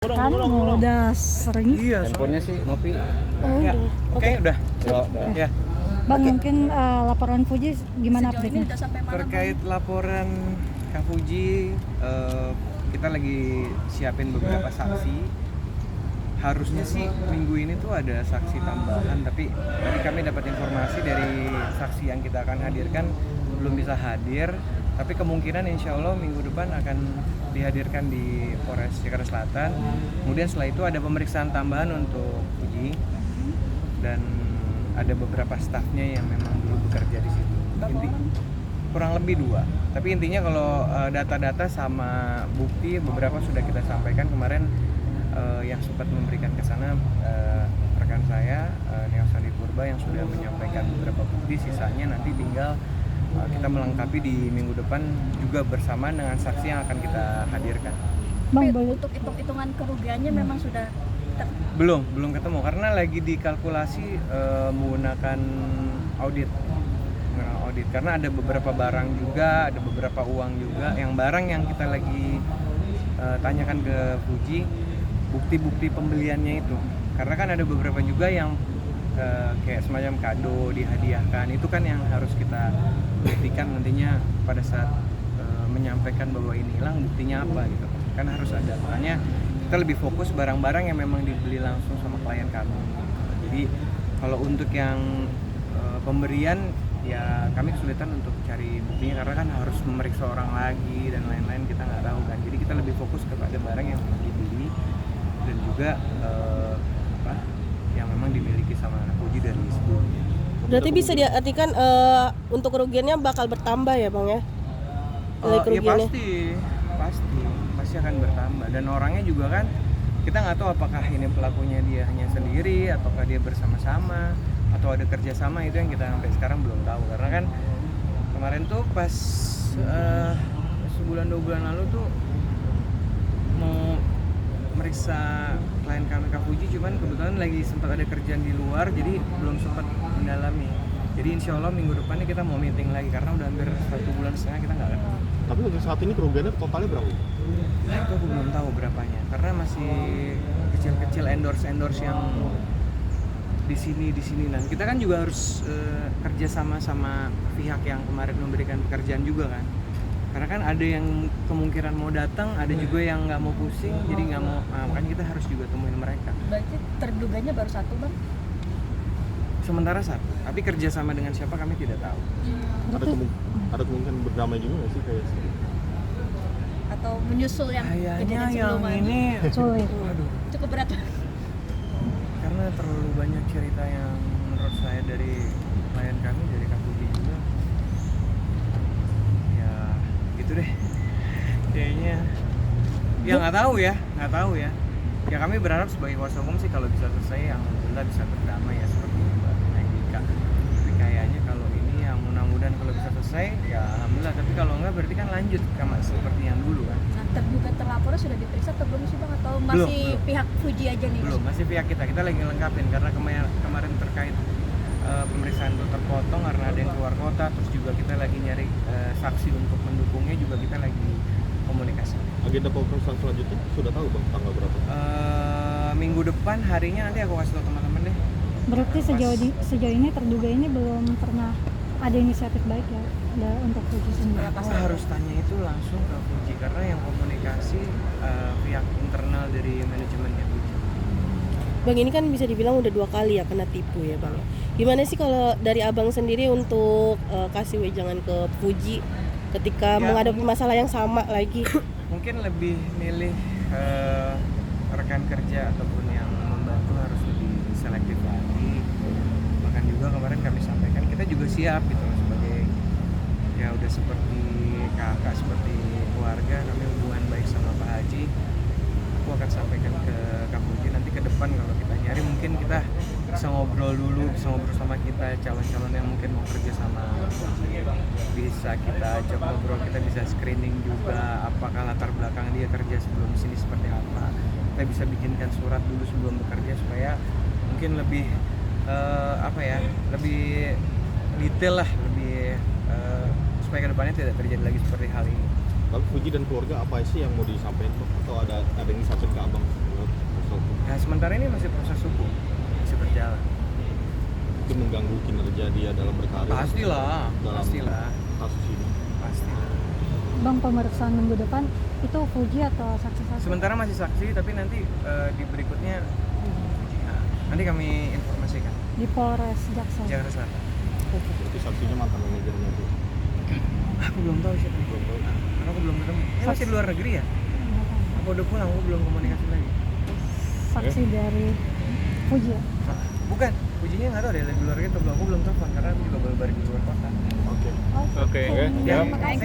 Kan udah sering. Iya, Handphonenya sih ngopi. Oh, ya. udah. Oke, udah. Udah. Ya. Bang, mungkin laporan Fuji gimana Sejauh ini update-nya? udah sampai mana, Terkait laporan Kak Fuji, kita lagi siapin beberapa saksi. Harusnya sih minggu ini tuh ada saksi tambahan, tapi tadi kami dapat informasi dari saksi yang kita akan hadirkan belum bisa hadir. Tapi kemungkinan insya Allah minggu depan akan dihadirkan di Polres Jakarta Selatan. Kemudian setelah itu ada pemeriksaan tambahan untuk Fuji dan ada beberapa stafnya yang memang dulu bekerja di situ. Kurang lebih 2. Tapi intinya kalau data-data sama bukti beberapa sudah kita sampaikan kemarin, yang sempat memberikan ke sana rekan saya Neosandi Purba yang sudah menyampaikan beberapa bukti. Sisanya nanti tinggal kita melengkapi di minggu depan juga bersama dengan saksi yang akan kita hadirkan. Bang, Tapi untuk hitung-hitungan kerugiannya memang sudah Belum ketemu karena lagi dikalkulasi menggunakan audit karena ada beberapa barang juga, ada beberapa uang juga. Yang barang yang kita lagi tanyakan ke Fuji bukti-bukti pembeliannya itu, karena kan ada beberapa juga yang kayak semacam kado dihadiahkan, itu kan yang harus kita buktikan nantinya pada saat menyampaikan bahwa ini hilang buktinya apa gitu kan harus ada. Makanya kita lebih fokus barang-barang yang memang dibeli langsung sama klien kami. Jadi kalau untuk yang pemberian ya kami kesulitan untuk cari buktinya karena kan harus memeriksa orang lagi dan lain-lain, kita nggak tahu kan. Jadi kita lebih fokus kepada barang yang memang dibeli dan juga yang memang dimiliki sama Fuji dari sebelumnya. Berarti bisa diartikan untuk kerugiannya bakal bertambah ya Bang ya? Ya pasti akan bertambah, dan orangnya juga kan kita nggak tahu apakah ini pelakunya dia hanya sendiri ataukah dia bersama-sama atau ada kerjasama. Itu yang kita sampai sekarang belum tahu, karena kan kemarin tuh pas sebulan 2 bulan lalu tuh mau meriksa klien kami Kak Fuji, cuman kebetulan lagi sempat ada kerjaan di luar jadi belum sempat mendalami. Jadi insya Allah minggu depannya kita mau meeting lagi karena udah hampir 1,5 bulan kita nggak ketemu. Tapi untuk saat ini kerugiannya totalnya berapa? Nah itu aku belum tahu berapanya karena masih kecil-kecil endorse yang di sini. Nah kita kan juga harus kerja sama pihak yang kemarin memberikan pekerjaan juga kan. Karena kan ada yang kemungkinan mau datang, ada juga yang nggak mau pusing, jadi nggak mau. Nah, makanya kita harus juga temuin mereka. berarti terduganya baru 1 Bang? Sementara 1, tapi kerja sama dengan siapa kami tidak tahu. Ada kemungkinan berdamai juga nggak sih kayak sih? Atau menyusul yang Kayaknya kejadian yang sebelumnya? ini, Sulit. aduh, Cukup berat. karena terlalu banyak cerita yang menurut saya dari klien kami, dari Kak Budi juga. Ya, gitu deh. Kayaknya, ya nggak tahu ya. Ya kami berharap sebagai kuasa hukum sih kalau bisa selesai, yang alhamdulillah bisa berdamai ya seperti Mbak Nagika. Tapi kayaknya kalau ini yang mudah-mudahan kalau bisa selesai, ya alhamdulillah. Tapi kalau enggak berarti kan lanjut sama seperti yang dulu kan. Nah, terduga terlapornya sudah diperiksa atau belum sih Bang? Atau masih Belum. pihak Fuji aja nih? Belum, masih pihak kita lagi lengkapin karena kemarin terkait pemeriksaan itu terpotong karena ada yang keluar kota, terus juga kita lagi nyari saksi untuk mendukungnya, juga kita lagi komunikasi. Agenda pemeriksaan selanjutnya sudah tahu Bang tanggal berapa? Minggu depan harinya nanti aku kasih tau teman-teman deh. Berarti sejauh ini terduga ini belum pernah ada inisiatif baik ya untuk Fuji sendiri. Aku harus tanya itu langsung ke Fuji karena yang komunikasi pihak internal dari manajemennya Fuji. Bang, ini kan bisa dibilang udah 2 kali ya kena tipu ya Bang. Gimana sih kalau dari Abang sendiri untuk kasih wejangan ke Fuji ketika Ya, menghadapi masalah yang sama lagi? Mungkin lebih milih rekan kerja ataupun yang membantu harus lebih selektif lagi. Bahkan juga kemarin kami sampaikan kita juga siap gitu loh, sebagai ya udah seperti kakak, seperti keluarga, kami hubungan baik sama Pak Haji. Aku akan sampaikan ke Kak Fuji nanti ke depan kalau kita nyari, mungkin kita bisa ngobrol dulu, bisa ngobrol sama kita calon-calon yang mungkin mau kerja sama Fuji. Bisa kita ajak ngobrol, kita bisa screening juga apakah latar belakang dia kerja sebelum sini seperti apa. Kita bisa bikinkan surat dulu sebelum bekerja supaya mungkin lebih lebih detail lah, lebih supaya kedepannya tidak terjadi lagi seperti hal ini. Lalu Fuji dan keluarga apa sih yang mau disampaikan Bang? Atau ada yang disampaikan ke Abang? sementara ini masih proses hukum, masih berjalan. Itu mengganggu kinerja dia dalam berkarir Pastilah, dalam pastilah, kasus ini. pastilah. Bang, pemeriksaan minggu depan itu Fuji atau saksi-saksi? Sementara masih saksi, tapi nanti di berikutnya nanti kami informasikan. Di Polres Jaksel. Jakarta Selatan. Berarti saksinya mantan manajernya itu. Aku belum tahu siapa. Belum tahu. Karena aku belum ketemu. Masih di luar negeri ya? Nggak tahu. Aku udah pulang, aku belum komunikasi lagi. Saksi dari Fuji ya? Bukan, ujinya nggak tahu deh di luar gitu. Aku belum telepon karena aku juga baru di luar kota. Oke. Oke. Ya, Thank you.